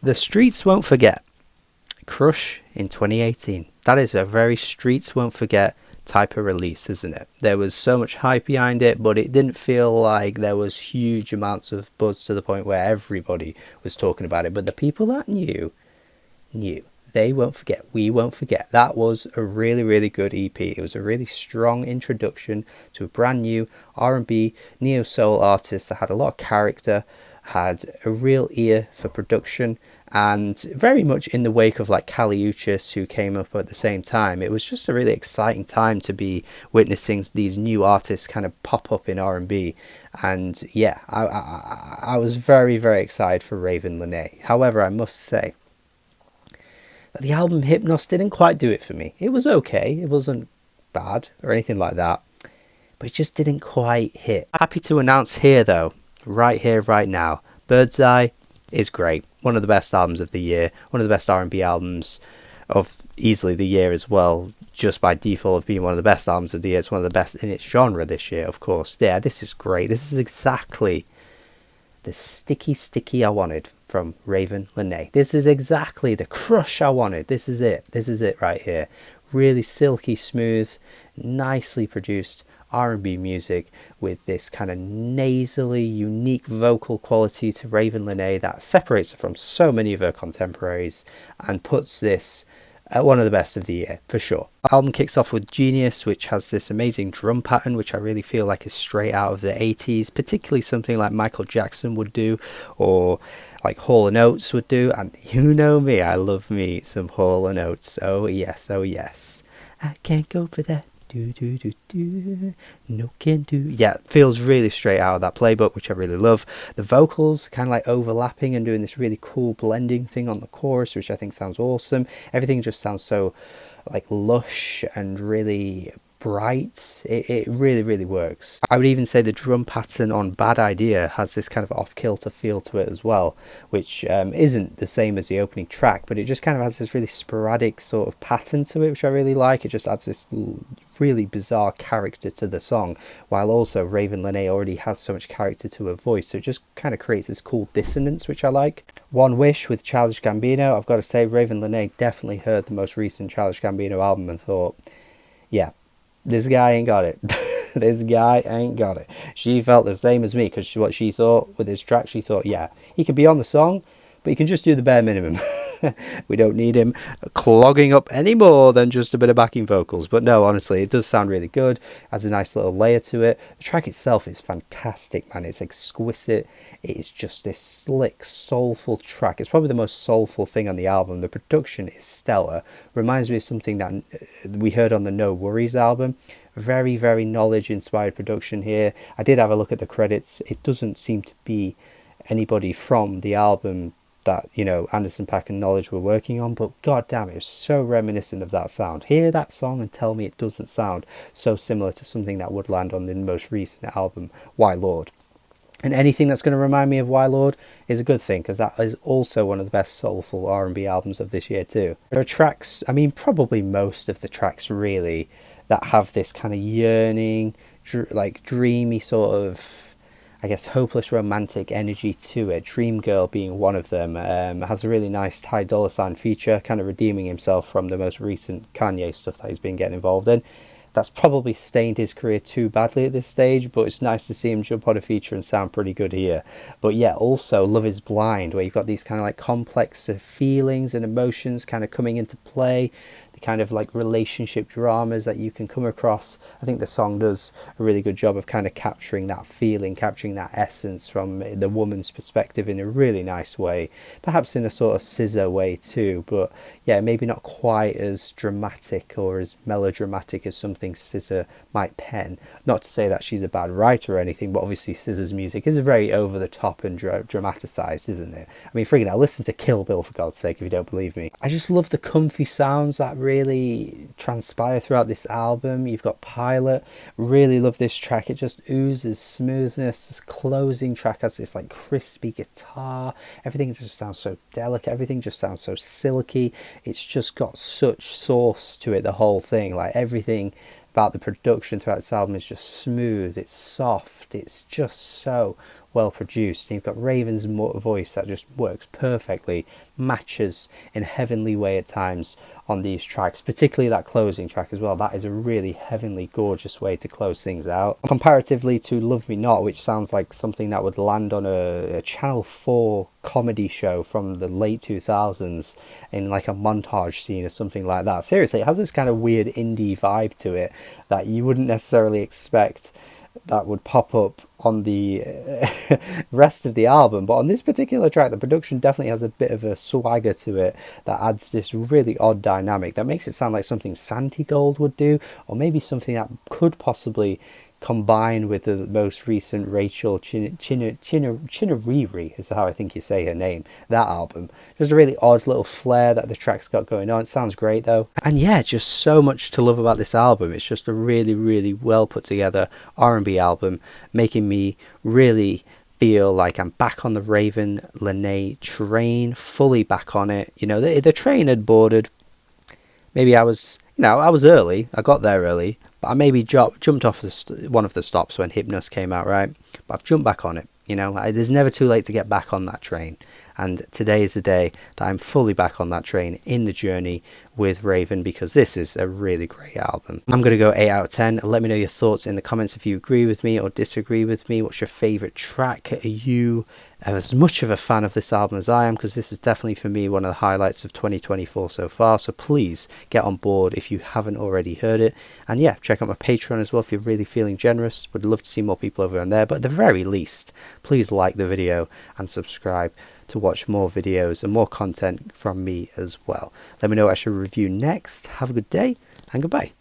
The streets won't forget. Crush in 2018. That is a very streets won't forget type of release, isn't it? There was so much hype behind it, but it didn't feel like there was huge amounts of buzz to the point where everybody was talking about it. But the people that knew. They won't forget. We won't forget. That was a really, really good EP. It was a really strong introduction to a brand new R&B neo-soul artist that had a lot of character, had a real ear for production, and very much in the wake of like Kali Uchis, who came up at the same time. It was just a really exciting time to be witnessing these new artists kind of pop up in R&B. And yeah, I was very, very excited for Ravyn Lenae. However, I must say, the album Hypnos didn't quite do it for me. It was okay, it wasn't bad or anything like that, but it just didn't quite hit. Happy to announce here though, right here, right now, Bird's Eye is great. One of the best albums of the year, one of the best R&B albums of easily the year as well, just by default of being one of the best albums of the year. It's one of the best in its genre this year, of course. Yeah, this is great. This is exactly the sticky I wanted from Ravyn Lenae. This is exactly the crush I wanted. This is it right here. Really silky smooth, nicely produced R&B music with this kind of nasally unique vocal quality to Ravyn Lenae that separates her from so many of her contemporaries and puts this at one of the best of the year for sure. The album kicks off with Genius, which has this amazing drum pattern which I really feel like is straight out of the 80s, particularly something like Michael Jackson would do or like Hall & Oates would do. And you know me, I love me some Hall & Oates. Oh yes, I can't go for that. No can do. Yeah, feels really straight out of that playbook, which I really love. The vocals kind of like overlapping and doing this really cool blending thing on the chorus, which I think sounds awesome. Everything just sounds so like lush and really bright. It really, really works. I would even say the drum pattern on Bad Idea has this kind of off-kilter feel to it as well, which isn't the same as the opening track, but it just kind of has this really sporadic sort of pattern to it, which I really like. It just adds this really bizarre character to the song, while also Ravyn Lenae already has so much character to her voice, so it just kind of creates this cool dissonance, which I like. One Wish with Childish Gambino. I've got to say, Ravyn Lenae definitely heard the most recent Childish Gambino album and thought, yeah, this guy ain't got it. This guy ain't got it. She felt the same as me, because what she thought with this track, she thought, yeah, he can be on the song, but he can just do the bare minimum. We don't need him clogging up any more than just a bit of backing vocals. But no, honestly, it does sound really good. Has a nice little layer to it. The track itself is fantastic, man. It's exquisite. It is just this slick, soulful track. It's probably the most soulful thing on the album. The production is stellar. Reminds me of something that we heard on the No Worries album. Very, very knowledge-inspired production here. I did have a look at the credits. It doesn't seem to be anybody from the album that, you know, Anderson .Paak and Knowledge were working on, but god damn, it's so reminiscent of that sound. Hear that song and tell me it doesn't sound so similar to something that would land on the most recent album, Why Lord. And anything that's going to remind me of Why Lord is a good thing, because that is also one of the best soulful R&B albums of this year too. There are tracks, I mean probably most of the tracks really, that have this kind of yearning, like dreamy sort of, I guess, hopeless romantic energy to it. Dream Girl being one of them. Has a really nice Ty Dolla $ign feature, kind of redeeming himself from the most recent Kanye stuff that he's been getting involved in. That's probably stained his career too badly at this stage, but it's nice to see him jump on a feature and sound pretty good here. But yeah, also Love Is Blind, where you've got these kind of like complex feelings and emotions kind of coming into play. Kind of like relationship dramas that you can come across. I think the song does a really good job of kind of capturing that feeling, capturing that essence from the woman's perspective in a really nice way, perhaps in a sort of scissor way too, but yeah, maybe not quite as dramatic or as melodramatic as something SZA might pen. Not to say that she's a bad writer or anything, but obviously SZA's music is very over the top and dramatized, isn't it? I mean, freaking hell, listen to Kill Bill for God's sake if you don't believe me. I just love the comfy sounds that really transpire throughout this album. You've got Pilot, really love this track. It just oozes smoothness. This closing track has this like crispy guitar. Everything just sounds so delicate. Everything just sounds so silky. It's just got such sauce to it, the whole thing. Like everything about the production throughout this album is just smooth. It's soft. It's just so well produced. And you've got Ravyn's voice that just works perfectly, matches in a heavenly way at times on these tracks, particularly that closing track as well. That is a really heavenly, gorgeous way to close things out. Comparatively to Love Me Not, which sounds like something that would land on a Channel 4 comedy show from the late 2000s in like a montage scene or something like that. Seriously, it has this kind of weird indie vibe to it that you wouldn't necessarily expect that would pop up on the rest of the album. But on this particular track, the production definitely has a bit of a swagger to it that adds this really odd dynamic that makes it sound like something Santi Gold would do, or maybe something that could possibly combine with the most recent Rachel Chinariri is how I think you say her name, that album. Just a really odd little flair that the track's got going on. It sounds great though, and yeah, just so much to love about this album. It's just a really well put together R&B album, making me really feel like I'm back on the Ravyn Lenae train, fully back on it. You know, the train had boarded. Maybe I was early, I got there early, but I maybe jumped off one of the stops when Hypnos came out, right? But I've jumped back on it, you know. There's never too late to get back on that train. And today is the day that I'm fully back on that train in the journey with Ravyn, because this is a really great album. I'm going to go 8 out of 10. Let me know your thoughts in the comments if you agree with me or disagree with me. What's your favourite track? Are you as much of a fan of this album as I am? Because this is definitely for me one of the highlights of 2024 so far. So please get on board if you haven't already heard it. And yeah, check out my Patreon as well if you're really feeling generous. Would love to see more people over on there. But at the very least, please like the video and subscribe to watch more videos and more content from me as well. Let me know what I should review next. Have a good day and goodbye.